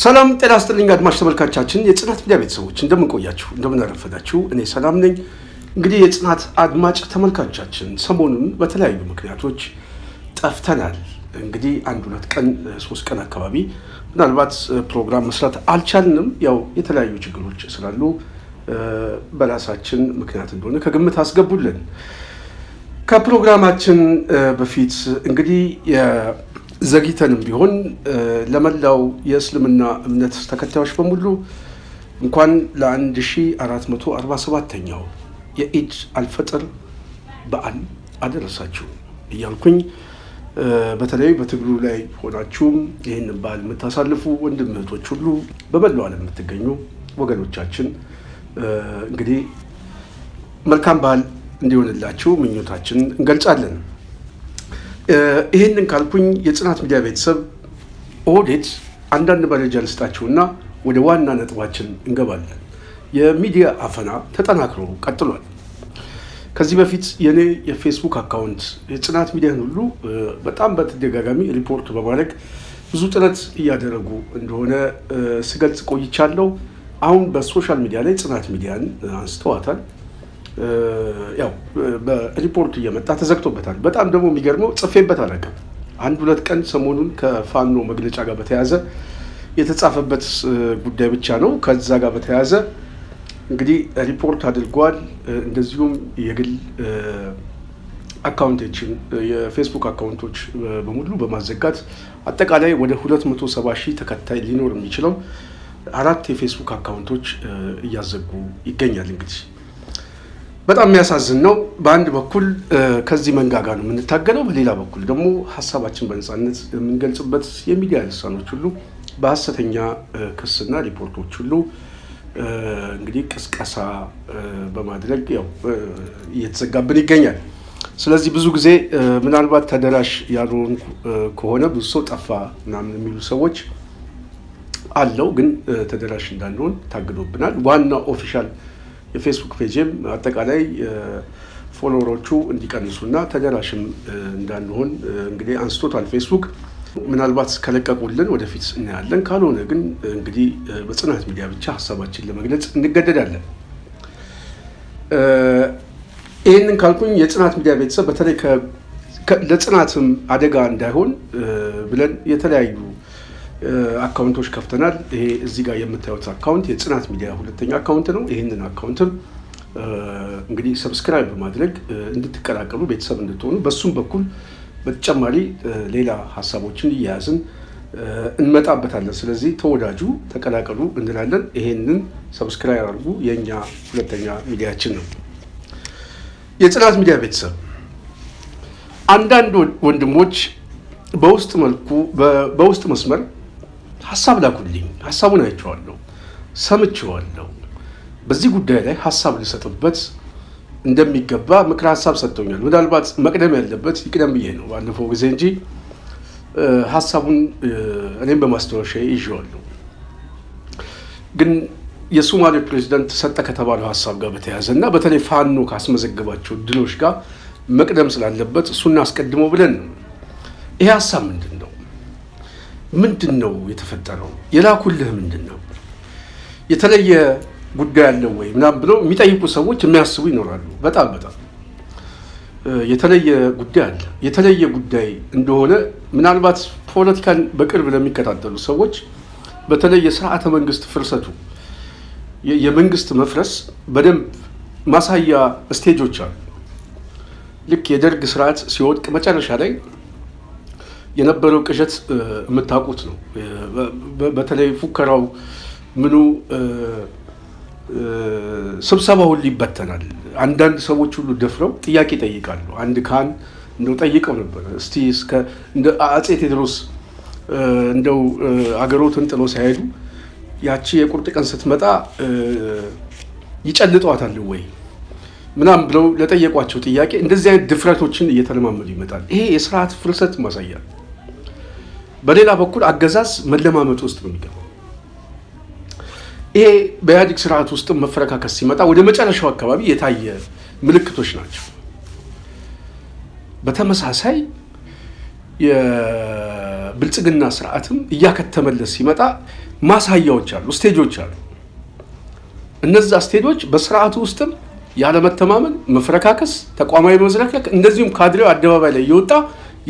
ሰላም ጤና ይስጥልኝ አድማጭ ተመልካቾቻችን የጽናት ሚዲያ ቤተሰቦች እንደምን ቆያችሁ እንደምን አረፈዳችሁ እኔ ሰላም ነኝ እንግዲህ የጽናት አድማጭ ተመልካቾቻችን ሰሞኑን በተለያዩ ምክንያቶች ጠፍተናል እንግዲህ አንድ ሁለት ቀን ሶስት ቀን አካባቢ ምናልባት ፕሮግራም መስራት አልቻልንም ያው የተለያዩ ችግሮች ስላሉ በራሳችን ምክንያት እንደሆነ ከግምት አስገቡልን ከፕሮግራማችን በፊት እንግዲህ ዘግይተንም ቢሆን ለመላው የእስልምና እምነት ተከታዮች በሙሉ እንኳን ለ1447ኛው የኢድ አልፈጥር በዓል አደረሳችሁ እያልኩኝ በተለይ በትግሉ ላይ ሆናችሁም ይህንን በዓል የምታሳልፉ ወንድም እህቶች ሁሉ በመላው ዓለም የምትገኙ ወገኖቻችን እንግዲህ መልካም በዓል እንዲሆንላችሁ ምኞታችን እንገልጻለን። ይሄንን ካልኩኝ የጽናት ሚዲያ ቤተሰብ ኦዲት አንዳንድ መረጃ ልስጣችሁና ወደ ዋና ነጥባችን እንገባለን። የሚዲያ አፈና ተጠናክሮ ቀጥሏል። ከዚህ በፊት የኔ የፌስቡክ አካውንት የጽናት ሚዲያን ሁሉ በጣም በተደጋጋሚ ሪፖርት በማድረግ ብዙ ጥረት እያደረጉ እንደሆነ ስገልጽ ቆይቻለሁ። አሁን በሶሻል ሚዲያ ላይ ጽናት ሚዲያን አንስተዋታል። ያው በሪፖርት እየመጣ ተዘግቶበታል። በጣም ደግሞ የሚገርመው ጽፌበት አላውቅም። አንድ ሁለት ቀን ሰሞኑን ከፋኖ መግለጫ ጋር በተያያዘ የተጻፈበት ጉዳይ ብቻ ነው። ከዛ ጋር በተያያዘ እንግዲህ ሪፖርት አድርጓል። እንደዚሁም የግል አካውንቶችን የፌስቡክ አካውንቶች በሙሉ በማዘጋት አጠቃላይ ወደ 270 ሺህ ተከታይ ሊኖር የሚችለው 4 የፌስቡክ አካውንቶች እያዘጉ ይገኛል። እንግዲህ በጣም የሚያሳዝን ነው። በአንድ በኩል ከዚህ መንጋጋ ነው የምንታገለው፣ በሌላ በኩል ደግሞ ሀሳባችን በነፃነት የምንገልጽበት የሚዲያ ልሳኖች ሁሉ በሀሰተኛ ክስና ሪፖርቶች ሁሉ እንግዲህ ቅስቀሳ በማድረግ ያው እየተዘጋብን ይገኛል። ስለዚህ ብዙ ጊዜ ምናልባት ተደራሽ ያልሆን ከሆነ ብዙ ሰው ጠፋ ምናምን የሚሉ ሰዎች አለው፣ ግን ተደራሽ እንዳንሆን ታግዶብናል። ዋና ኦፊሻል የፌስቡክ ፔጅም አጠቃላይ ፎሎወሮቹ እንዲቀንሱና ተደራሽም እንዳንሆን እንግዲህ አንስቶታል ፌስቡክ። ምናልባት ከለቀቁልን ወደፊት እናያለን፣ ካልሆነ ግን እንግዲህ በጽናት ሚዲያ ብቻ ሀሳባችን ለመግለጽ እንገደዳለን። ይህንን ካልኩኝ የጽናት ሚዲያ ቤተሰብ በተለይ ለጽናትም አደጋ እንዳይሆን ብለን የተለያዩ አካውንቶች ከፍተናል። ይሄ እዚህ ጋር የምታዩት አካውንት የጽናት ሚዲያ ሁለተኛ አካውንት ነው። ይህንን አካውንትም እንግዲህ ሰብስክራይብ በማድረግ እንድትቀላቀሉ ቤተሰብ እንድትሆኑ በሱም በኩል በተጨማሪ ሌላ ሀሳቦችን እያያዝን እንመጣበታለን። ስለዚህ ተወዳጁ ተቀላቀሉ እንላለን። ይሄንን ሰብስክራይብ አድርጉ። የኛ ሁለተኛ ሚዲያችን ነው የጽናት ሚዲያ ቤተሰብ። አንዳንድ ወንድሞች በውስጥ መስመር ሀሳብ ላኩልኝ። ሀሳቡን አይቼዋለሁ፣ ሰምቼዋለሁ። በዚህ ጉዳይ ላይ ሀሳብ ልሰጥበት እንደሚገባ ምክር ሀሳብ ሰጥቶኛል። ምናልባት መቅደም ያለበት ይቅደም ብዬ ነው ባለፈው ጊዜ እንጂ ሀሳቡን እኔም በማስታወሻ ይዤዋለሁ። ግን የሶማሌ ፕሬዚዳንት ሰጠ ከተባለው ሀሳብ ጋር በተያያዘ እና በተለይ ፋኖ ካስመዘገባቸው ድሎች ጋር መቅደም ስላለበት እሱን አስቀድመው ብለን ነው። ይሄ ሀሳብ ምንድን ነው የተፈጠረው? የላኩልህ ምንድን ነው? የተለየ ጉዳይ አለው ወይ ምናምን ብለው የሚጠይቁ ሰዎች የሚያስቡ ይኖራሉ። በጣም የተለየ ጉዳይ አለ። የተለየ ጉዳይ እንደሆነ ምናልባት ፖለቲካን በቅርብ ለሚከታተሉ ሰዎች በተለይ የስርዓተ መንግስት ፍርሰቱ የመንግስት መፍረስ በደንብ ማሳያ ስቴጆች አሉ። ልክ የደርግ ስርዓት ሲወድቅ መጨረሻ ላይ የነበረው ቅዠት የምታውቁት ነው። በተለይ ፉከራው ምኑ ስብሰባ ሁሉ ይበተናል። አንዳንድ ሰዎች ሁሉ ደፍረው ጥያቄ ይጠይቃሉ። አንድ ካህን እንደው ጠይቀው ነበር፣ እስቲ እንደ አጼ ቴዎድሮስ እንደው አገሮትን ጥሎ ሲሄዱ ያቺ የቁርጥ ቀን ስትመጣ ይጨልጧታል ወይ ምናምን ብለው ለጠየቋቸው ጥያቄ እንደዚህ አይነት ድፍረቶችን እየተለማመዱ ይመጣል። ይሄ የስርዓት ፍልሰት ማሳያ። በሌላ በኩል አገዛዝ መለማመጥ ውስጥ ነው የሚገባው። ይሄ በኢህአዴግ ስርዓት ውስጥ መፈረካከስ ሲመጣ ወደ መጨረሻው አካባቢ የታየ ምልክቶች ናቸው። በተመሳሳይ የብልጽግና ስርዓትም እያከተመለስ ሲመጣ ማሳያዎች አሉ፣ ስቴጆች አሉ። እነዛ ስቴጆች በስርዓቱ ውስጥም ያለመተማመን፣ መፍረካከስ፣ ተቋማዊ መዝረክረክ እንደዚሁም ካድሬው አደባባይ ላይ እየወጣ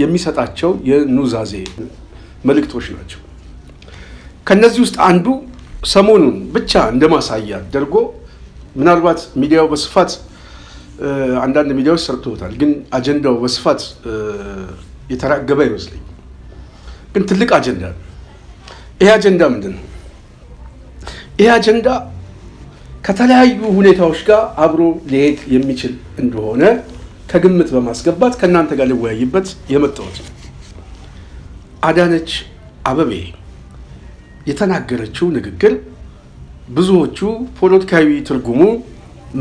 የሚሰጣቸው የኑዛዜ መልእክቶች ናቸው። ከነዚህ ውስጥ አንዱ ሰሞኑን ብቻ እንደማሳያ አድርጎ ምናልባት ሚዲያው በስፋት አንዳንድ ሚዲያዎች ሰርተውታል፣ ግን አጀንዳው በስፋት የተራገበ ይመስለኝ። ግን ትልቅ አጀንዳ ነው። ይሄ አጀንዳ ምንድን ነው? ይሄ አጀንዳ ከተለያዩ ሁኔታዎች ጋር አብሮ ሊሄድ የሚችል እንደሆነ ከግምት በማስገባት ከእናንተ ጋር ልወያይበት የመጣሁት ነው። አዳነች አቤቤ የተናገረችው ንግግር ብዙዎቹ ፖለቲካዊ ትርጉሙ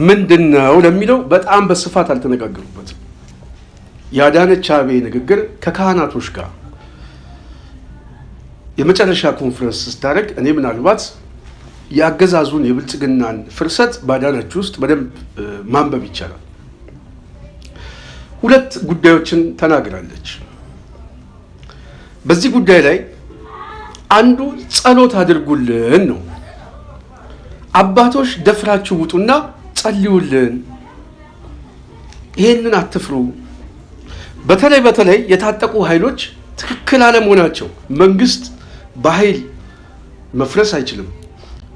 ምንድነው ለሚለው በጣም በስፋት አልተነጋገሩበትም። የአዳነች አቤቤ ንግግር ከካህናቶች ጋር የመጨረሻ ኮንፈረንስ ስታደርግ እኔ ምናልባት የአገዛዙን የብልጽግናን ፍርሰት ባዳነች ውስጥ በደንብ ማንበብ ይቻላል። ሁለት ጉዳዮችን ተናግራለች። በዚህ ጉዳይ ላይ አንዱ ጸሎት አድርጉልን ነው። አባቶች ደፍራችሁ ውጡና ጸልዩልን፣ ይሄንን አትፍሩ። በተለይ የታጠቁ ኃይሎች ትክክል አለመሆናቸው፣ መንግስት በኃይል መፍረስ አይችልም።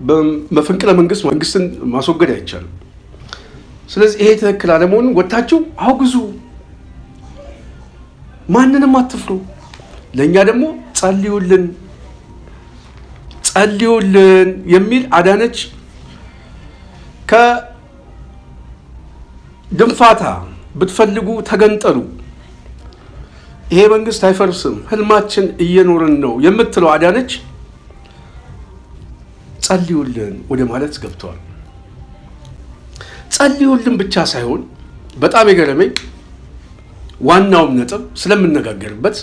በመፈንቅለ መንግስትን ማስወገድ አይቻልም። ስለዚህ ይሄ ትክክል አለመሆኑን ወጥታችሁ አውግዙ፣ ማንንም አትፍሩ፣ ለእኛ ደግሞ ጸልዩልን የሚል አዳነች ከድንፋታ ብትፈልጉ ተገንጠሉ፣ ይሄ መንግስት አይፈርስም፣ ህልማችን እየኖርን ነው የምትለው አዳነች ጸልዩልን ወደ ማለት ገብተዋል። ጸልዩልን ብቻ ሳይሆን በጣም የገረመኝ ዋናውም ነጥብ ስለምነጋገርበት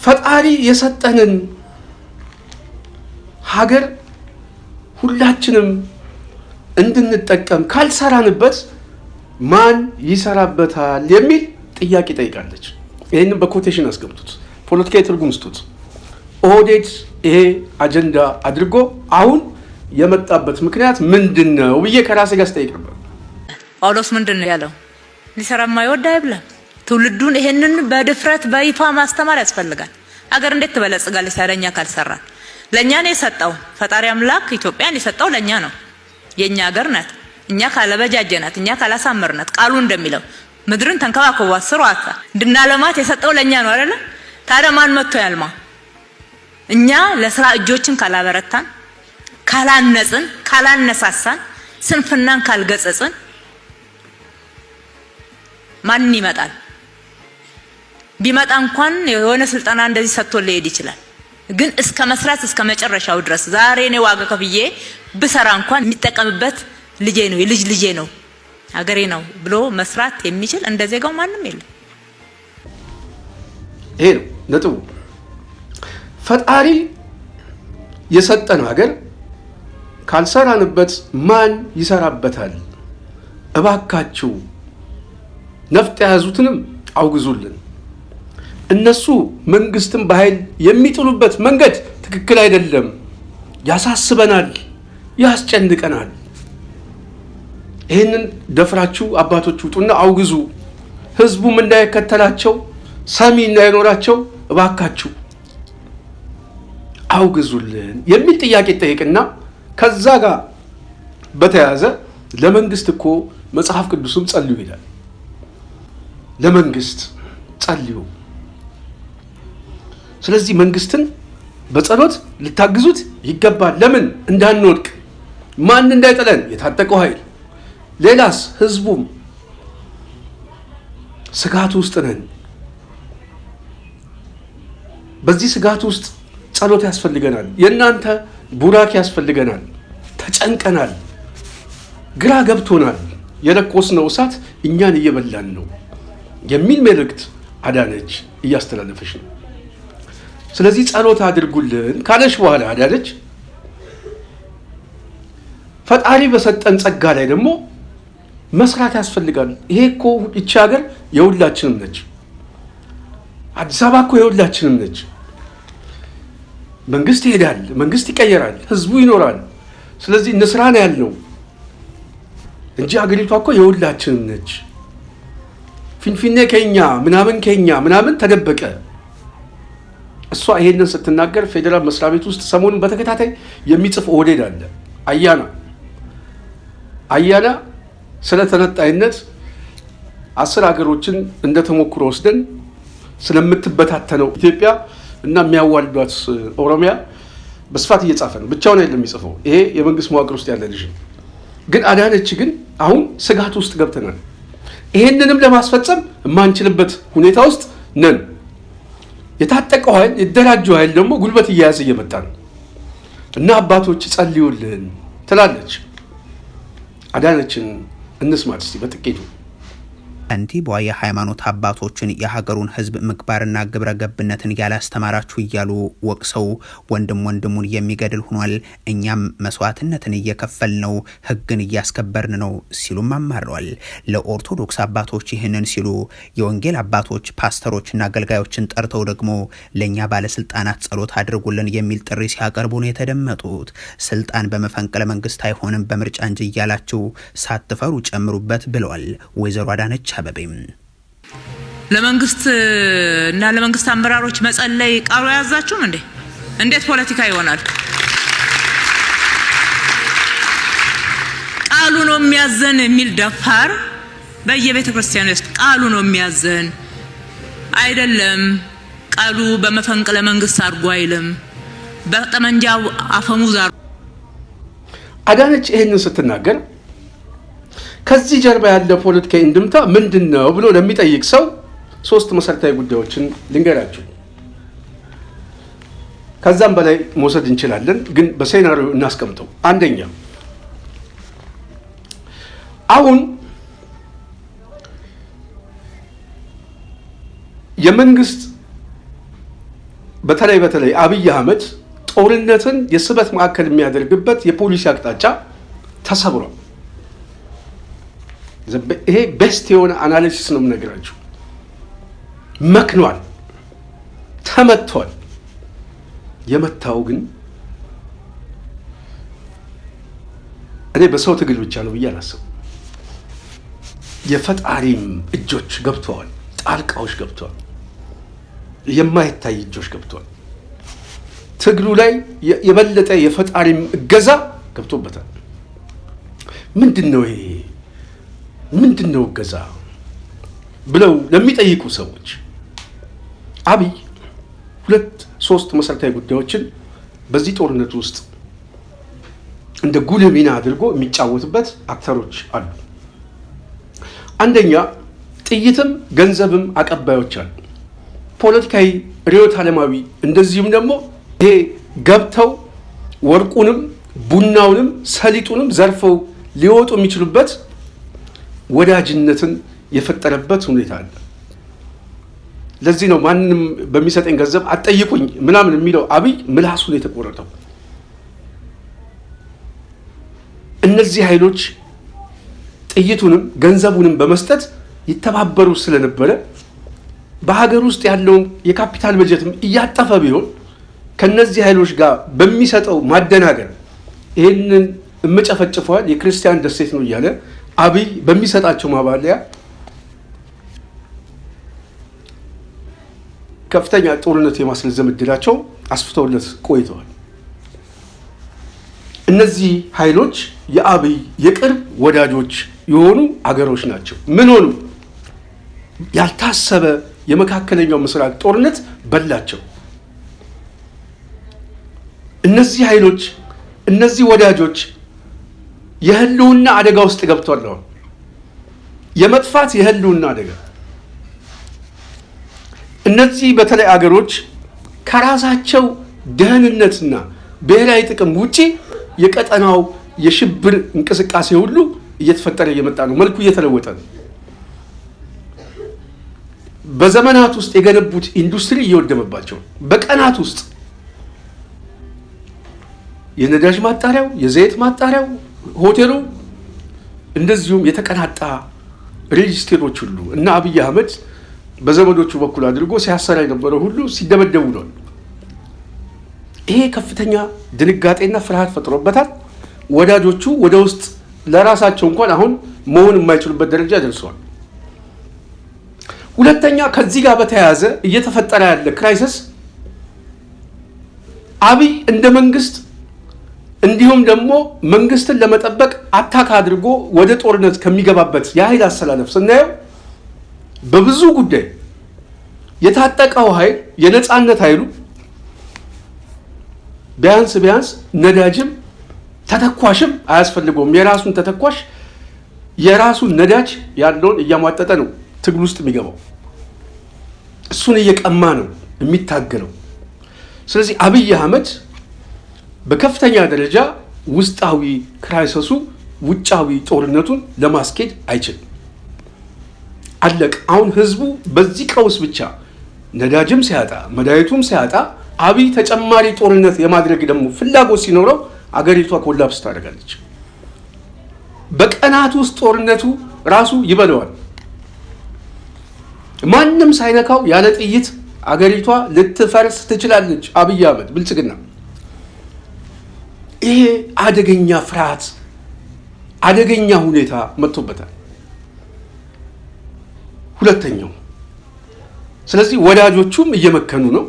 ፈጣሪ የሰጠንን ሀገር ሁላችንም እንድንጠቀም ካልሰራንበት ማን ይሰራበታል የሚል ጥያቄ ጠይቃለች። ይህንን በኮቴሽን አስገብቱት፣ ፖለቲካዊ ትርጉም ስጡት። ኦህዴድ ይሄ አጀንዳ አድርጎ አሁን የመጣበት ምክንያት ምንድን ነው ብዬ ከራሴ ጋር ስጠይቅ ነበር። ጳውሎስ ምንድን ነው ያለው? ሊሰራ የማይወድ አይብላም። ትውልዱን ይሄንን በድፍረት በይፋ ማስተማር ያስፈልጋል። ሀገር እንዴት ትበለጽጋለች ታዲያ ካልሰራን? ለእኛ ነው የሰጠው ፈጣሪ አምላክ። ኢትዮጵያን የሰጠው ለእኛ ነው፣ የእኛ ሀገር ናት። እኛ ካለበጃጀናት፣ እኛ ካላሳመርናት፣ ቃሉ እንደሚለው ምድርን ተንከባከቧት፣ ስሯት፣ እንድናለማት የሰጠው ለእኛ ነው አይደለ? ታዲያ ማን መጥቶ ያልማ? እኛ ለስራ እጆችን ካላበረታን፣ ካላነጽን፣ ካላነሳሳን፣ ስንፍናን ካልገጸጽን ማን ይመጣል? ቢመጣ እንኳን የሆነ ስልጠና እንደዚህ ሰጥቶ ሊሄድ ይችላል። ግን እስከ መስራት እስከ መጨረሻው ድረስ ዛሬ ነው ዋጋ ከፍዬ ብሰራ እንኳን የሚጠቀምበት ልጄ ነው፣ የልጅ ልጄ ነው፣ ሀገሬ ነው ብሎ መስራት የሚችል እንደ ዜጋው ማንም የለም። ይሄ ነው ነጥቡ። ፈጣሪ የሰጠን ሀገር ካልሰራንበት ማን ይሰራበታል? እባካችሁ ነፍጥ የያዙትንም አውግዙልን። እነሱ መንግስትን በኃይል የሚጥሉበት መንገድ ትክክል አይደለም፣ ያሳስበናል፣ ያስጨንቀናል። ይህንን ደፍራችሁ አባቶች ውጡና አውግዙ። ህዝቡም እንዳይከተላቸው፣ ሰሚ እንዳይኖራቸው እባካችሁ አውግዙልን የሚል ጥያቄ ጠይቅና ከዛ ጋር በተያያዘ ለመንግስት እኮ መጽሐፍ ቅዱስም ጸልዩ ይላል። ለመንግስት ጸልዩ። ስለዚህ መንግስትን በጸሎት ልታግዙት ይገባል። ለምን? እንዳንወድቅ፣ ማን እንዳይጠለን፣ የታጠቀው ኃይል፣ ሌላስ ህዝቡም ስጋት ውስጥ ነን። በዚህ ስጋት ውስጥ ጸሎት ያስፈልገናል። የእናንተ ቡራክ ያስፈልገናል። ተጨንቀናል፣ ግራ ገብቶናል። የለኮስነው እሳት እኛን እየበላን ነው የሚል መልእክት አዳነች እያስተላለፈች ነው። ስለዚህ ጸሎት አድርጉልን ካለች በኋላ አዳነች ፈጣሪ በሰጠን ጸጋ ላይ ደግሞ መስራት ያስፈልጋል። ይሄ እኮ ይቺ ሀገር የሁላችንም ነች። አዲስ አበባ እኮ የሁላችንም ነች። መንግስት ይሄዳል፣ መንግስት ይቀየራል፣ ህዝቡ ይኖራል። ስለዚህ እንስራ ነው ያልነው እንጂ አገሪቷ እኮ የሁላችንም ነች። ፊንፊኔ ከኛ ምናምን ተደበቀ። እሷ ይሄንን ስትናገር ፌዴራል መስሪያ ቤት ውስጥ ሰሞኑን በተከታታይ የሚጽፍ ኦህዴድ አለ። አያና ስለ ተነጣይነት 10 ሀገሮችን እንደተሞክሮ ወስደን ስለምትበታተነው ኢትዮጵያ እና የሚያዋልዷት ኦሮሚያ በስፋት እየጻፈ ነው። ብቻውን አይደለም የሚጽፈው። ይሄ የመንግስት መዋቅር ውስጥ ያለ ልጅ ነው። ግን አዳነች ግን አሁን ስጋት ውስጥ ገብተናል። ይሄንንም ለማስፈጸም የማንችልበት ሁኔታ ውስጥ ነን። የታጠቀው ኃይል የደራጀው ኃይል ደግሞ ጉልበት እየያዘ እየመጣ ነው እና አባቶች ጸልዩልን ትላለች። አዳነችን እንስማት እስቲ በጥቂቱ። ከንቲባዋ የሃይማኖት አባቶችን የሀገሩን ህዝብ ምግባርና ግብረ ገብነትን ያላስተማራችሁ እያሉ ወቅሰው ወንድሙን የሚገድል ሆኗል፣ እኛም መስዋዕትነትን እየከፈል ነው፣ ህግን እያስከበርን ነው ሲሉም አማረዋል። ለኦርቶዶክስ አባቶች ይህንን ሲሉ የወንጌል አባቶች ፓስተሮችና አገልጋዮችን ጠርተው ደግሞ ለእኛ ባለስልጣናት ጸሎት አድርጉልን የሚል ጥሪ ሲያቀርቡ ነው የተደመጡት። ስልጣን በመፈንቅለ መንግስት አይሆንም በምርጫ እንጂ እያላችሁ ሳትፈሩ ጨምሩበት ብለዋል ወይዘሮ አዳነች አበቤም። ለመንግስት እና ለመንግስት አመራሮች መጸለይ ቃሉ ያዛችሁም እንዴ? እንዴት ፖለቲካ ይሆናል? ቃሉ ነው የሚያዘን የሚል ደፋር በየቤተ ክርስቲያኑ ውስጥ ቃሉ ነው የሚያዘን አይደለም። ቃሉ በመፈንቅለ መንግስት አድርጎ አይልም፣ በጠመንጃው አፈሙዝ አዳነች ይሄንን ስትናገር ከዚህ ጀርባ ያለ ፖለቲካዊ እንድምታ ምንድነው ብሎ ለሚጠይቅ ሰው 3 መሰረታዊ ጉዳዮችን ልንገራችሁ። ከዛም በላይ መውሰድ እንችላለን፣ ግን በሴናሪዮ እናስቀምጠው። አንደኛ አሁን የመንግስት በተለይ አብይ አህመድ ጦርነትን የስበት ማዕከል የሚያደርግበት የፖሊሲ አቅጣጫ ተሰብሯል። ይሄ ቤስት የሆነ አናሊሲስ ነው የምነግራችሁ። መክኗል፣ ተመቷል። የመታው ግን እኔ በሰው ትግል ብቻ ነው ብዬ አላስብም። የፈጣሪም እጆች ገብተዋል፣ ጣልቃዎች ገብተዋል፣ የማይታይ እጆች ገብተዋል። ትግሉ ላይ የበለጠ የፈጣሪም እገዛ ገብቶበታል። ምንድነው ይሄ? ምንድነው እገዛ ብለው ለሚጠይቁ ሰዎች አብይ 2-3 መሰረታዊ ጉዳዮችን በዚህ ጦርነት ውስጥ እንደ ጉልህ ሚና አድርጎ የሚጫወትበት አክተሮች አሉ። አንደኛ ጥይትም ገንዘብም አቀባዮች አሉ። ፖለቲካዊ ርዕዮተ ዓለማዊ እንደዚሁም ደግሞ ይሄ ገብተው ወርቁንም ቡናውንም ሰሊጡንም ዘርፈው ሊወጡ የሚችሉበት ወዳጅነትን የፈጠረበት ሁኔታ አለ። ለዚህ ነው ማንንም በሚሰጠኝ ገንዘብ አጠይቁኝ ምናምን የሚለው አብይ ምላሱን የተቆረጠው። እነዚህ ኃይሎች ጥይቱንም ገንዘቡንም በመስጠት ይተባበሩ ስለነበረ በሀገር ውስጥ ያለውን የካፒታል በጀትም እያጠፈ ቢሆን ከነዚህ ኃይሎች ጋር በሚሰጠው ማደናገር ይህንን እመጨፈጭፈዋል የክርስቲያን ደሴት ነው እያለ አብይ በሚሰጣቸው ማባለያ ከፍተኛ ጦርነት የማስለዘም እድላቸው አስፍተውለት ቆይተዋል። እነዚህ ኃይሎች የአብይ የቅርብ ወዳጆች የሆኑ አገሮች ናቸው። ምን ሆኑ? ያልታሰበ የመካከለኛው ምስራቅ ጦርነት በላቸው። እነዚህ ኃይሎች እነዚህ ወዳጆች የህልውና አደጋ ውስጥ ገብተዋል። የመጥፋት የህልውና አደጋ። እነዚህ በተለይ አገሮች ከራሳቸው ደህንነትና ብሔራዊ ጥቅም ውጪ የቀጠናው የሽብር እንቅስቃሴ ሁሉ እየተፈጠረ እየመጣ ነው። መልኩ እየተለወጠ ነው። በዘመናት ውስጥ የገነቡት ኢንዱስትሪ እየወደመባቸው በቀናት ውስጥ የነዳጅ ማጣሪያው፣ የዘይት ማጣሪያው፣ ሆቴሉ እንደዚሁም የተቀናጣ ሪል ስቴቶች ሁሉ እና አብይ አህመድ በዘመዶቹ በኩል አድርጎ ሲያሰራ የነበረው ሁሉ ሲደበደቡ ነው። ይሄ ከፍተኛ ድንጋጤና ፍርሃት ፈጥሮበታል። ወዳጆቹ ወደ ውስጥ ለራሳቸው እንኳን አሁን መሆን የማይችሉበት ደረጃ ደርሰዋል። ሁለተኛ ከዚህ ጋር በተያያዘ እየተፈጠረ ያለ ክራይሲስ አብይ እንደ መንግስት እንዲሁም ደግሞ መንግስትን ለመጠበቅ አታክ አድርጎ ወደ ጦርነት ከሚገባበት የኃይል አሰላለፍ ስናየው በብዙ ጉዳይ የታጠቀው ኃይል የነፃነት ኃይሉ ቢያንስ ነዳጅም ተተኳሽም አያስፈልገውም። የራሱን ተተኳሽ የራሱን ነዳጅ ያለውን እያሟጠጠ ነው ትግል ውስጥ የሚገባው። እሱን እየቀማ ነው የሚታገለው። ስለዚህ አብይ አህመድ በከፍተኛ ደረጃ ውስጣዊ ክራይሲሱ ውጫዊ ጦርነቱን ለማስኬድ አይችልም። አለቅ። አሁን ህዝቡ በዚህ ቀውስ ብቻ ነዳጅም ሲያጣ መድኃኒቱም ሲያጣ አብይ ተጨማሪ ጦርነት የማድረግ ደግሞ ፍላጎት ሲኖረው አገሪቷ ኮላፕስ ታደርጋለች። በቀናት ውስጥ ጦርነቱ ራሱ ይበለዋል። ማንም ሳይነካው ያለ ጥይት አገሪቷ ልትፈርስ ትችላለች። አብይ አህመድ ብልጽግና ይሄ አደገኛ ፍርሃት አደገኛ ሁኔታ መጥቶበታል። ሁለተኛው ስለዚህ ወዳጆቹም እየመከኑ ነው፣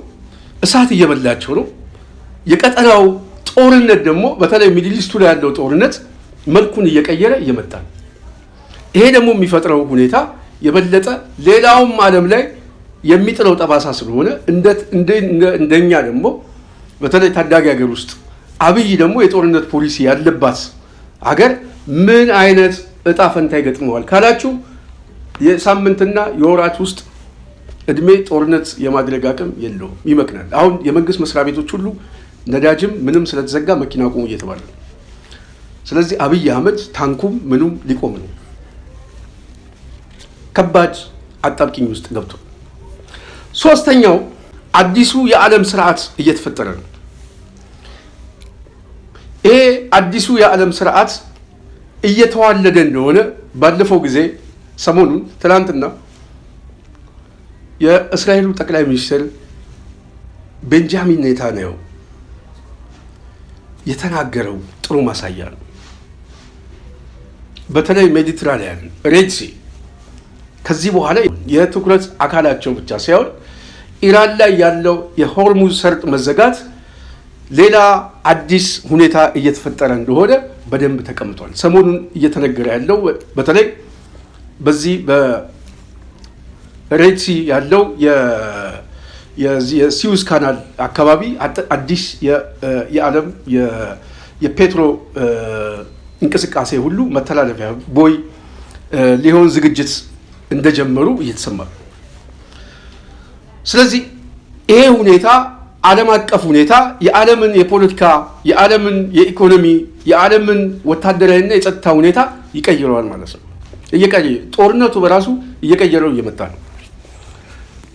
እሳት እየበላቸው ነው። የቀጠናው ጦርነት ደግሞ በተለይ ሚድል ኢስቱ ላይ ያለው ጦርነት መልኩን እየቀየረ እየመጣ ነው። ይሄ ደግሞ የሚፈጥረው ሁኔታ የበለጠ ሌላውም ዓለም ላይ የሚጥለው ጠባሳ ስለሆነ እንደኛ ደግሞ በተለይ ታዳጊ ሀገር ውስጥ አብይ ደግሞ የጦርነት ፖሊሲ ያለባት ሀገር ምን አይነት እጣ ፈንታ ይገጥመዋል ካላችሁ የሳምንትና የወራት ውስጥ እድሜ ጦርነት የማድረግ አቅም የለውም፣ ይመክናል። አሁን የመንግስት መስሪያ ቤቶች ሁሉ ነዳጅም ምንም ስለተዘጋ መኪና ቆሙ እየተባለ ነው። ስለዚህ አብይ አህመድ ታንኩም ምኑም ሊቆም ነው። ከባድ አጣብቂኝ ውስጥ ገብቶ ሶስተኛው አዲሱ የዓለም ስርዓት እየተፈጠረ ነው። ይሄ አዲሱ የዓለም ስርዓት እየተዋለደ እንደሆነ ባለፈው ጊዜ ሰሞኑን ትናንትና የእስራኤሉ ጠቅላይ ሚኒስትር ቤንጃሚን ኔታንያሁ የተናገረው ጥሩ ማሳያ ነው። በተለይ ሜዲትራኒያን ሬድ ሲ ከዚህ በኋላ የትኩረት አካላቸው ብቻ ሳይሆን ኢራን ላይ ያለው የሆርሙዝ ሰርጥ መዘጋት ሌላ አዲስ ሁኔታ እየተፈጠረ እንደሆነ በደንብ ተቀምጧል። ሰሞኑን እየተነገረ ያለው በተለይ በዚህ በሬድ ሲ ያለው የሲዩዝ ካናል አካባቢ አዲስ የዓለም የፔትሮ እንቅስቃሴ ሁሉ መተላለፊያ ቦይ ሊሆን ዝግጅት እንደጀመሩ እየተሰማ ነው። ስለዚህ ይሄ ሁኔታ ዓለም አቀፍ ሁኔታ የዓለምን የፖለቲካ የዓለምን የኢኮኖሚ የዓለምን ወታደራዊና የጸጥታ ሁኔታ ይቀይረዋል ማለት ነው። ጦርነቱ በራሱ እየቀየረው እየመጣ ነው።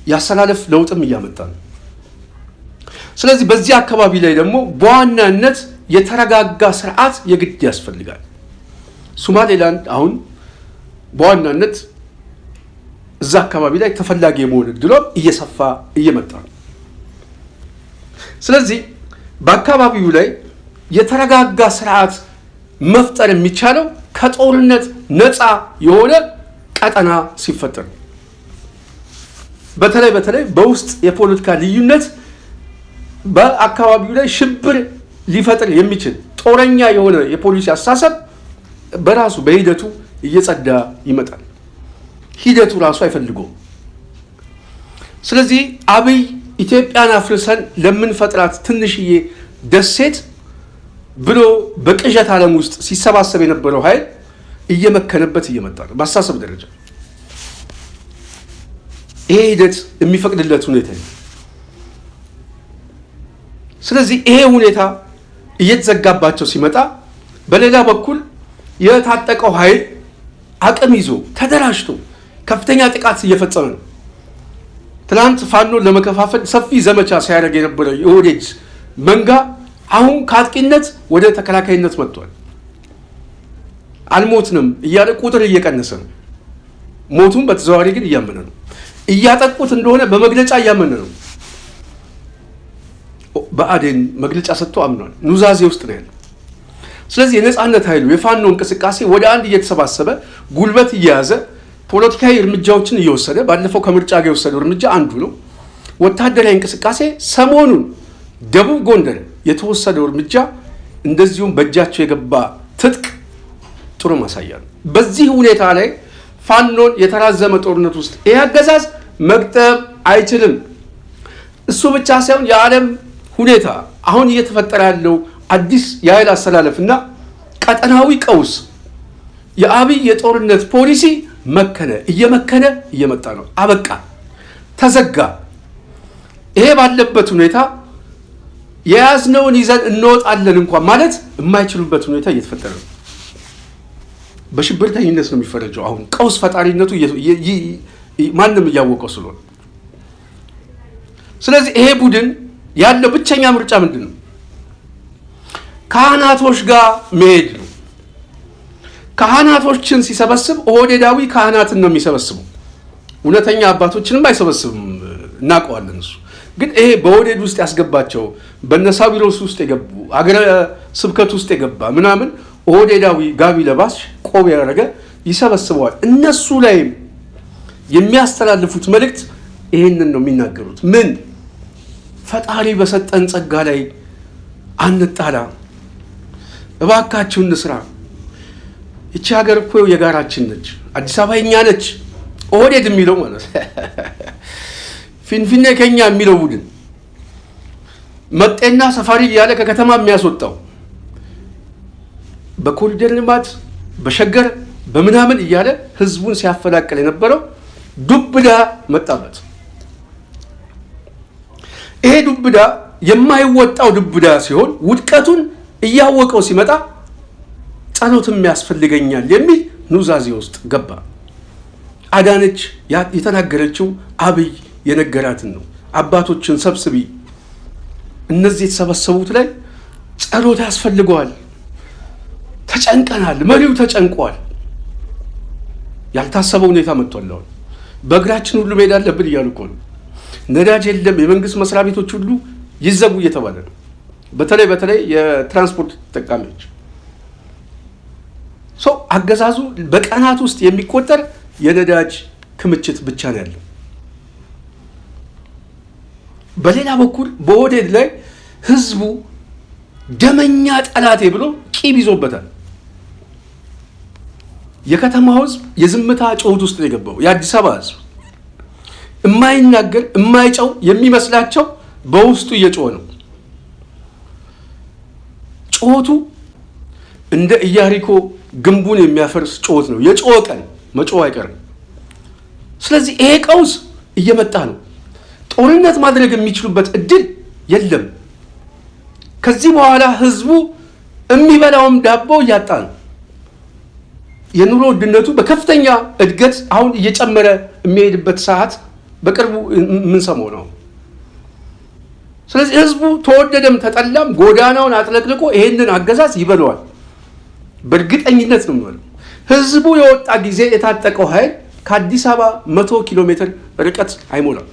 ያሰላለፍ ለውጥም እያመጣ ነው። ስለዚህ በዚህ አካባቢ ላይ ደግሞ በዋናነት የተረጋጋ ስርዓት የግድ ያስፈልጋል። ሶማሌላንድ አሁን በዋናነት እዛ አካባቢ ላይ ተፈላጊ የመሆን እድሏ እየሰፋ እየመጣ ነው። ስለዚህ በአካባቢው ላይ የተረጋጋ ስርዓት መፍጠር የሚቻለው ከጦርነት ነፃ የሆነ ቀጠና ሲፈጠር፣ በተለይ በውስጥ የፖለቲካ ልዩነት በአካባቢው ላይ ሽብር ሊፈጥር የሚችል ጦረኛ የሆነ የፖሊሲ አስተሳሰብ በራሱ በሂደቱ እየጸዳ ይመጣል። ሂደቱ ራሱ አይፈልገውም። ስለዚህ አብይ ኢትዮጵያን አፍርሰን ለምንፈጥራት ትንሽዬ ደሴት ብሎ በቅዠት ዓለም ውስጥ ሲሰባሰብ የነበረው ኃይል እየመከነበት እየመጣ ነው በአስተሳሰብ ደረጃ። ይሄ ሂደት የሚፈቅድለት ሁኔታ ነው። ስለዚህ ይሄ ሁኔታ እየተዘጋባቸው ሲመጣ፣ በሌላ በኩል የታጠቀው ኃይል አቅም ይዞ ተደራጅቶ ከፍተኛ ጥቃት እየፈጸመ ነው። ትናንት ፋኖን ለመከፋፈል ሰፊ ዘመቻ ሲያደርግ የነበረው የኦህዴድ መንጋ አሁን ከአጥቂነት ወደ ተከላካይነት መጥቷል። አልሞትንም እያለ ቁጥር እየቀነሰ ነው። ሞቱን በተዘዋዋሪ ግን እያመነ ነው። እያጠቁት እንደሆነ በመግለጫ እያመነ ነው። ብአዴን መግለጫ ሰጥቶ አምኗል። ኑዛዜ ውስጥ ነው ያለው። ስለዚህ የነጻነት ኃይሉ የፋኖ እንቅስቃሴ ወደ አንድ እየተሰባሰበ ጉልበት እየያዘ ፖለቲካዊ እርምጃዎችን እየወሰደ ባለፈው ከምርጫ ጋር የወሰደው እርምጃ አንዱ ነው። ወታደራዊ እንቅስቃሴ ሰሞኑን ደቡብ ጎንደር የተወሰደው እርምጃ እንደዚሁም በእጃቸው የገባ ትጥቅ ጥሩ ማሳያ ነው። በዚህ ሁኔታ ላይ ፋኖን የተራዘመ ጦርነት ውስጥ ይህ አገዛዝ መግጠም አይችልም። እሱ ብቻ ሳይሆን የዓለም ሁኔታ አሁን እየተፈጠረ ያለው አዲስ የኃይል አሰላለፍና ቀጠናዊ ቀውስ የአብይ የጦርነት ፖሊሲ እየመከነ እየመጣ ነው። አበቃ፣ ተዘጋ። ይሄ ባለበት ሁኔታ የያዝነውን ይዘን እንወጣለን እንኳን ማለት የማይችሉበት ሁኔታ እየተፈጠረ ነው። በሽብርተኝነት ነው የሚፈረጀው። አሁን ቀውስ ፈጣሪነቱ ማንም እያወቀው ስለሆነ፣ ስለዚህ ይሄ ቡድን ያለው ብቸኛ ምርጫ ምንድን ነው? ካህናቶች ጋር መሄድ ነው። ካህናቶችን ሲሰበስብ ኦህዴዳዊ ካህናትን ነው የሚሰበስበው። እውነተኛ አባቶችንም አይሰበስብም፣ እናውቀዋለን። እሱ ግን ይሄ በኦህዴድ ውስጥ ያስገባቸው በነሳቢሮስ ውስጥ የገቡ አገረ ስብከት ውስጥ የገባ ምናምን ኦህዴዳዊ ጋቢ ለባሽ ቆብ ያደረገ ይሰበስበዋል። እነሱ ላይም የሚያስተላልፉት መልእክት ይሄንን ነው የሚናገሩት። ምን ፈጣሪ በሰጠን ጸጋ ላይ አንጣላ፣ እባካችሁ እንስራ። እቺ ሀገር እኮ የጋራችን ነች። አዲስ አበባ የኛ ነች። ኦህዴድ የሚለው ማለት ፊንፊኔ ከኛ የሚለው ቡድን መጤና ሰፋሪ እያለ ከከተማ የሚያስወጣው በኮሪደር ልማት በሸገር በምናምን እያለ ህዝቡን ሲያፈላቅል የነበረው ዱብዳ መጣበት። ይሄ ዱብዳ የማይወጣው ዱብዳ ሲሆን ውድቀቱን እያወቀው ሲመጣ ጸሎትም ያስፈልገኛል የሚል ኑዛዜ ውስጥ ገባ። አዳነች የተናገረችው አብይ የነገራትን ነው። አባቶችን ሰብስቢ፣ እነዚህ የተሰበሰቡት ላይ ጸሎት ያስፈልገዋል፣ ተጨንቀናል፣ መሪው ተጨንቋል። ያልታሰበ ሁኔታ መጥቷል። በእግራችን ሁሉ መሄድ አለብን እያሉ እኮ ነው። ነዳጅ የለም፣ የመንግስት መስሪያ ቤቶች ሁሉ ይዘጉ እየተባለ ነው። በተለይ የትራንስፖርት ተጠቃሚዎች ሰው አገዛዙ በቀናት ውስጥ የሚቆጠር የነዳጅ ክምችት ብቻ ነው ያለው። በሌላ በኩል በኦህዴድ ላይ ህዝቡ ደመኛ ጠላቴ ብሎ ቂም ይዞበታል። የከተማው ህዝብ የዝምታ ጩኸት ውስጥ ነው የገባው። የአዲስ አበባ ህዝብ የማይናገር የማይጨው የሚመስላቸው በውስጡ እየጮኸ ነው። ጩኸቱ እንደ ኢያሪኮ ግንቡን የሚያፈርስ ጩኸት ነው። የጮኸ ቀን መጮህ አይቀርም። ስለዚህ ይሄ ቀውስ እየመጣ ነው። ጦርነት ማድረግ የሚችሉበት እድል የለም። ከዚህ በኋላ ህዝቡ የሚበላውም ዳቦ እያጣ ነው። የኑሮ ውድነቱ በከፍተኛ እድገት አሁን እየጨመረ የሚሄድበት ሰዓት በቅርቡ የምንሰማው ነው። ስለዚህ ህዝቡ ተወደደም ተጠላም ጎዳናውን አጥለቅልቆ ይሄንን አገዛዝ ይበለዋል። በእርግጠኝነት ነው የሚበለው። ህዝቡ የወጣ ጊዜ የታጠቀው ኃይል ከአዲስ አበባ 100 ኪሎ ሜትር ርቀት አይሞላም፣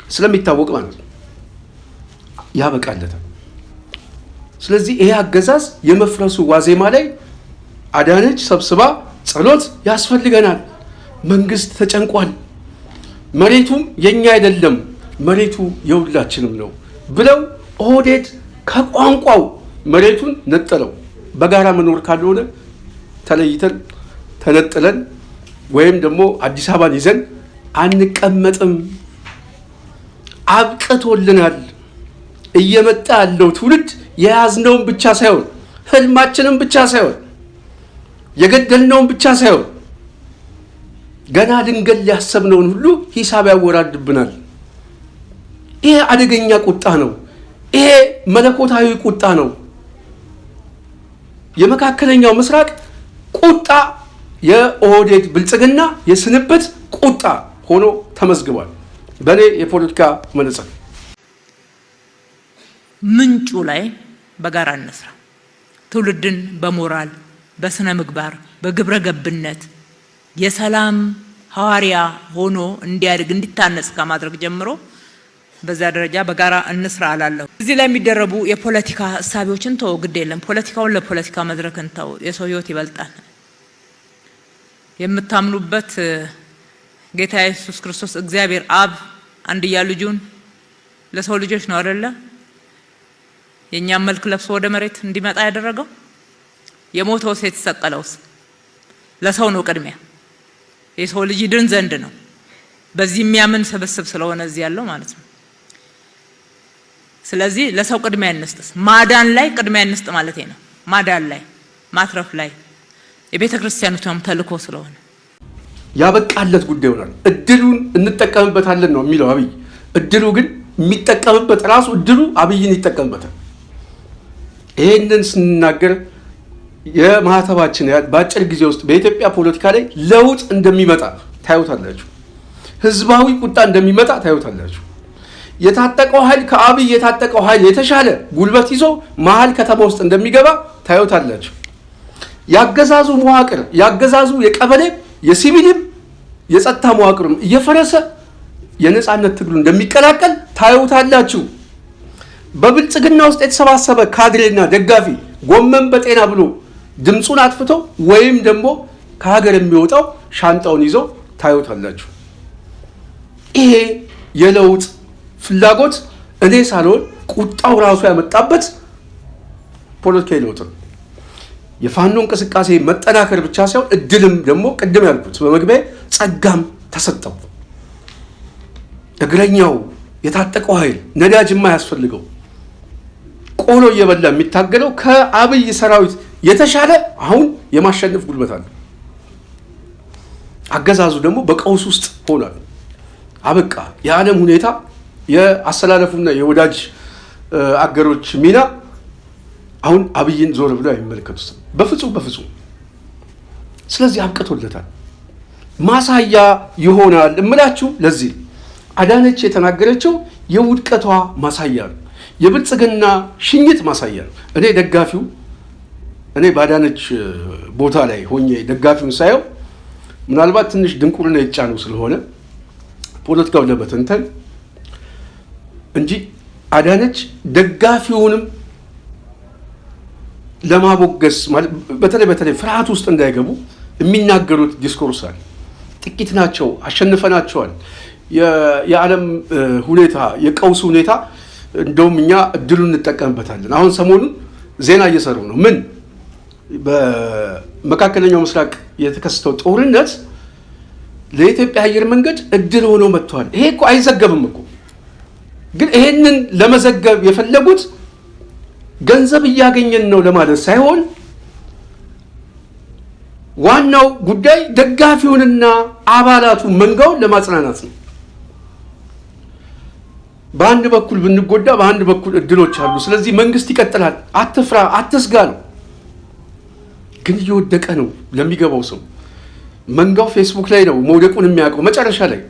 ስለሚታወቅ ማለት ነው። ያበቃለታል። ስለዚህ ይሄ አገዛዝ የመፍረሱ ዋዜማ ላይ አዳነች ሰብስባ ጸሎት ያስፈልገናል፣ መንግስት ተጨንቋል፣ መሬቱም የኛ አይደለም መሬቱ የሁላችንም ነው ብለው ኦህዴድ ከቋንቋው መሬቱን ነጠለው። በጋራ መኖር ካልሆነ ተለይተን ተነጥለን ወይም ደግሞ አዲስ አበባን ይዘን አንቀመጥም፣ አብቅቶልናል። እየመጣ ያለው ትውልድ የያዝነውን ብቻ ሳይሆን ህልማችንን ብቻ ሳይሆን የገደልነውን ብቻ ሳይሆን ገና ድንገት ያሰብነውን ሁሉ ሂሳብ ያወራድብናል። ይሄ አደገኛ ቁጣ ነው። ይሄ መለኮታዊ ቁጣ ነው። የመካከለኛው ምስራቅ ቁጣ የኦህዴድ ብልጽግና የስንብት ቁጣ ሆኖ ተመዝግቧል። በእኔ የፖለቲካ መነጽር ምንጩ ላይ በጋራ እንስራ። ትውልድን በሞራል በስነ ምግባር በግብረ ገብነት የሰላም ሐዋርያ ሆኖ እንዲያድግ እንዲታነጽ ከማድረግ ጀምሮ በዛ ደረጃ በጋራ እንስራ አላለሁ። እዚህ ላይ የሚደረቡ የፖለቲካ ሐሳቦችን ተው፣ ግድ የለም ፖለቲካውን ለፖለቲካ መድረክ እንተው። የሰው ህይወት ይበልጣል። የምታምኑበት ጌታ ኢየሱስ ክርስቶስ እግዚአብሔር አብ አንድያ ልጁን ለሰው ልጆች ነው አይደለ የኛም መልክ ለብሶ ወደ መሬት እንዲመጣ ያደረገው። የሞተው ሴት ተሰቀለውስ ለሰው ነው ቅድሚያ፣ የሰው ልጅ ድን ዘንድ ነው። በዚህ የሚያምን ስብስብ ስለሆነ እዚህ ያለው ማለት ነው። ስለዚህ ለሰው ቅድሚያ እንስጥ፣ ማዳን ላይ ቅድሚያ እንስጥ ማለት ነው። ማዳን ላይ ማትረፍ ላይ የቤተ ክርስቲያኑም ተልእኮ ስለሆነ ያበቃለት ጉዳይ ሆኗል። እድሉን እንጠቀምበታለን ነው የሚለው አብይ። እድሉ ግን የሚጠቀምበት ራሱ እድሉ አብይን ይጠቀምበታል። ይሄንን ስንናገር የማህተባችን በአጭር ጊዜ ውስጥ በኢትዮጵያ ፖለቲካ ላይ ለውጥ እንደሚመጣ ታዩታላችሁ። ህዝባዊ ቁጣ እንደሚመጣ ታዩታላችሁ። የታጠቀው ኃይል ከአብይ የታጠቀው ኃይል የተሻለ ጉልበት ይዞ መሀል ከተማ ውስጥ እንደሚገባ ታዩታላችሁ። ያገዛዙ መዋቅር ያገዛዙ የቀበሌ የሲቪልም የጸጥታ መዋቅርም እየፈረሰ የነጻነት ትግሉ እንደሚቀላቀል ታዩታላችሁ። በብልጽግና ውስጥ የተሰባሰበ ካድሬና ደጋፊ ጎመን በጤና ብሎ ድምጹን አጥፍቶ ወይም ደግሞ ከሀገር የሚወጣው ሻንጣውን ይዞ ታዩታላችሁ። ይሄ የለውጥ ፍላጎት እኔ ሳልሆን ቁጣው ራሱ ያመጣበት ፖለቲካዊ ለውጥ ነው። የፋኖ እንቅስቃሴ መጠናከር ብቻ ሳይሆን እድልም ደግሞ ቅድም ያልኩት በመግቢያ ጸጋም ተሰጠው። እግረኛው የታጠቀው ኃይል ነዳጅ የማያስፈልገው ቆሎ እየበላ የሚታገለው ከአብይ ሰራዊት የተሻለ አሁን የማሸነፍ ጉልበት አለ። አገዛዙ ደግሞ በቀውስ ውስጥ ሆኗል። አበቃ። የዓለም ሁኔታ የአሰላለፉና የወዳጅ አገሮች ሚና አሁን አብይን ዞር ብለው አይመለከቱትም በፍጹም። ስለዚህ አብቅቶለታል። ማሳያ ይሆናል እምላችሁ ለዚህ አዳነች የተናገረችው የውድቀቷ ማሳያ ነው። የብልጽግና ሽኝት ማሳያ ነው። እኔ ደጋፊው እኔ ባዳነች ቦታ ላይ ሆኜ ደጋፊውን ሳየው ምናልባት ትንሽ ድንቁርና የተጫነው ስለሆነ ፖለቲካው ለበተንተን እንጂ አዳነች ደጋፊውንም ለማቦገስ በተለይ ፍርሃት ውስጥ እንዳይገቡ የሚናገሩት ዲስኮርስ አለ። ጥቂት ናቸው፣ አሸንፈናቸዋል። የዓለም ሁኔታ የቀውስ ሁኔታ እንደውም እኛ እድሉን እንጠቀምበታለን። አሁን ሰሞኑን ዜና እየሰሩ ነው። ምን በመካከለኛው ምስራቅ የተከሰተው ጦርነት ለኢትዮጵያ አየር መንገድ እድል ሆኖ መጥቷል። ይሄ እኮ አይዘገብም እኮ። ግን ይሄንን ለመዘገብ የፈለጉት ገንዘብ እያገኘን ነው ለማለት ሳይሆን ዋናው ጉዳይ ደጋፊውንና አባላቱ መንጋውን ለማጽናናት ነው። በአንድ በኩል ብንጎዳ በአንድ በኩል እድሎች አሉ። ስለዚህ መንግስት ይቀጥላል፣ አትፍራ፣ አትስጋ ነው። ግን እየወደቀ ነው ለሚገባው ሰው። መንጋው ፌስቡክ ላይ ነው መውደቁን የሚያውቀው መጨረሻ ላይ፣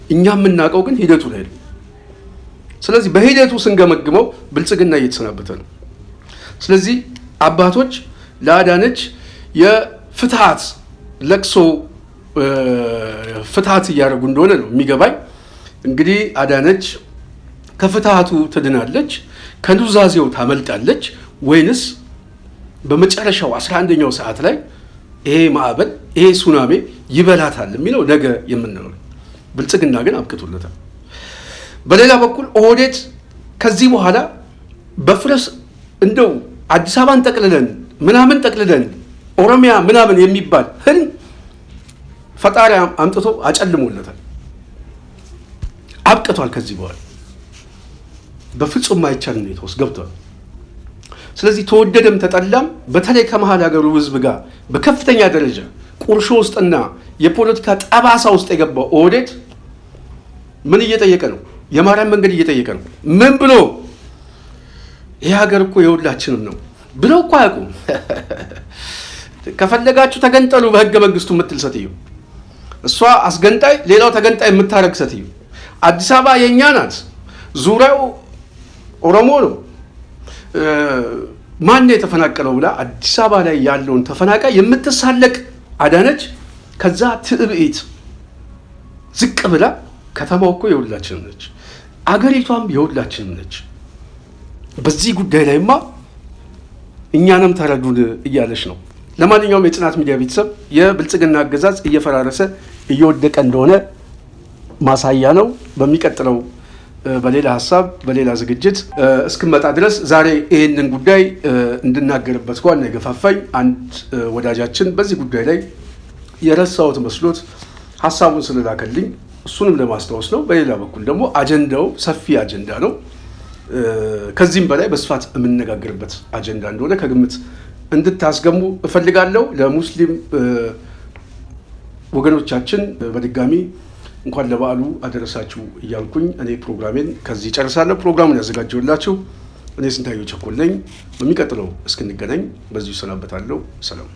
እኛ የምናውቀው ግን ሂደቱ ላይ ነው። ስለዚህ በሂደቱ ስንገመግመው ብልጽግና እየተሰናበተ ነው። ስለዚህ አባቶች ለአዳነች የፍትሃት ለቅሶ ፍትሃት እያደረጉ እንደሆነ ነው የሚገባኝ። እንግዲህ አዳነች ከፍትሃቱ ትድናለች፣ ከኑዛዜው ታመልጣለች ወይንስ በመጨረሻው 11ኛው ሰዓት ላይ ይሄ ማዕበል ይሄ ሱናሜ ይበላታል የሚለው ነገ የምንለው። ብልጽግና ግን አብቅቶለታል። በሌላ በኩል ኦህዴድ ከዚህ በኋላ በፍረስ እንደው አዲስ አበባን ጠቅልለን ምናምን ጠቅልለን ኦሮሚያ ምናምን የሚባል ህልም ፈጣሪ አምጥቶ አጨልሞለታል። አብቅቷል። ከዚህ በኋላ በፍጹም ማይቻል ሁኔታ ውስጥ ገብቷል። ስለዚህ ተወደደም ተጠላም በተለይ ከመሀል ሀገሩ ህዝብ ጋር በከፍተኛ ደረጃ ቁርሾ ውስጥና የፖለቲካ ጠባሳ ውስጥ የገባው ኦህዴድ ምን እየጠየቀ ነው? የማርያም መንገድ እየጠየቀ ነው። ምን ብሎ ይህ ሀገር እኮ የሁላችንም ነው ብለው እኮ አያውቁም። ከፈለጋችሁ ተገንጠሉ በህገ መንግስቱ የምትል ሴትዮ፣ እሷ አስገንጣይ ሌላው ተገንጣይ የምታረግ ሴትዮ፣ አዲስ አበባ የእኛ ናት፣ ዙሪያው ኦሮሞ ነው፣ ማን የተፈናቀለው ብላ አዲስ አበባ ላይ ያለውን ተፈናቃይ የምትሳለቅ አዳነች ከዛ ትዕብኢት ዝቅ ብላ ከተማው እኮ የሁላችንም ነች፣ አገሪቷም የሁላችንም ነች። በዚህ ጉዳይ ላይማ እኛንም ተረዱን እያለች ነው። ለማንኛውም የጽናት ሚዲያ ቤተሰብ የብልጽግና አገዛዝ እየፈራረሰ እየወደቀ እንደሆነ ማሳያ ነው። በሚቀጥለው በሌላ ሀሳብ በሌላ ዝግጅት እስክመጣ ድረስ ዛሬ ይህንን ጉዳይ እንድናገርበት ዋና የገፋፋኝ አንድ ወዳጃችን በዚህ ጉዳይ ላይ የረሳሁት መስሎት ሀሳቡን ስለላከልኝ እሱንም ለማስታወስ ነው። በሌላ በኩል ደግሞ አጀንዳው ሰፊ አጀንዳ ነው። ከዚህም በላይ በስፋት የምንነጋገርበት አጀንዳ እንደሆነ ከግምት እንድታስገሙ እፈልጋለሁ። ለሙስሊም ወገኖቻችን በድጋሚ እንኳን ለበዓሉ አደረሳችሁ እያልኩኝ እኔ ፕሮግራሜን ከዚህ ጨርሳለሁ። ፕሮግራሙን ያዘጋጀውላችሁ እኔ ስንታየሁ ቸኮል ነኝ። በሚቀጥለው እስክንገናኝ በዚሁ ሰናበታለሁ። ሰላም።